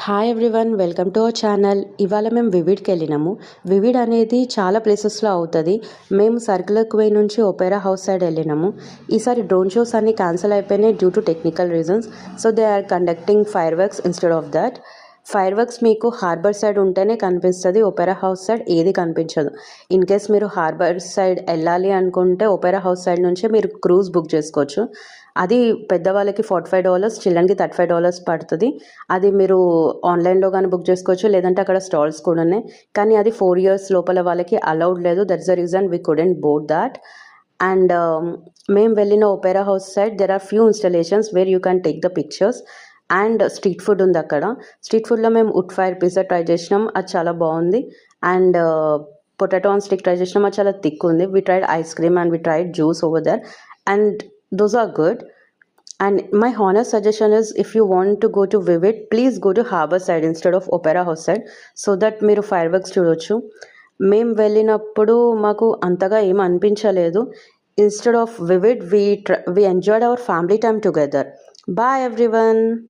Hi everyone, welcome to our channel. ఇవాళ మేము వివిడ్కి వెళ్ళినాము. వివిడ్ అనేది చాలా ప్లేసెస్లో అవుతుంది. మేము సర్కులర్ క్వే నుంచి ఒపేరా హౌస్ సైడ్ వెళ్ళినాము. ఈసారి డ్రోన్ షోస్ అన్నీ క్యాన్సిల్ అయిపోయినాయి due to technical reasons. So they are conducting fireworks instead of that. Fireworks మీకు హార్బర్ సైడ్ ఉంటేనే కనిపిస్తుంది, ఒపేరా హౌస్ సైడ్ ఏది కనిపించదు. ఇన్ కేస్ మీరు హార్బర్ సైడ్ వెళ్ళాలి అనుకుంటే ఒపేరా హౌస్ సైడ్ నుంచే మీరు క్రూజ్ బుక్ చేసుకోవచ్చు. అది పెద్దవాళ్ళకి $45, చిల్డ్రన్కి $35 పడుతుంది. అది మీరు ఆన్లైన్లో కానీ బుక్ చేసుకోవచ్చు, లేదంటే అక్కడ స్టాల్స్ కూడా ఉన్నాయి. కానీ అది 4 years లోపల వాళ్ళకి అలౌడ్ లేదు. That's the reason we couldn't board that. And మేము వెళ్ళిన opera house side there are few installations where you can take the pictures. And street food ఉంది అక్కడ. స్ట్రీట్ ఫుడ్లో మేము వుడ్ ఫైర్ పిజ్జా ట్రై చేసినాం, అది చాలా బాగుంది. And potato on stick try చేసినాం, అది చాలా థిక్ ఉంది. We tried ice cream and we tried juice over there, and those are good. And my honest suggestion is, if you want to go to Vivid, please go to Harbour side instead of Opera House side, so that మీరు fire works చూడొచ్చు. మేము వెళ్ళినప్పుడు మాకు అంతగా ఏం అనిపించలేదు. Instead of vivid, we enjoyed our family time together. Bye everyone.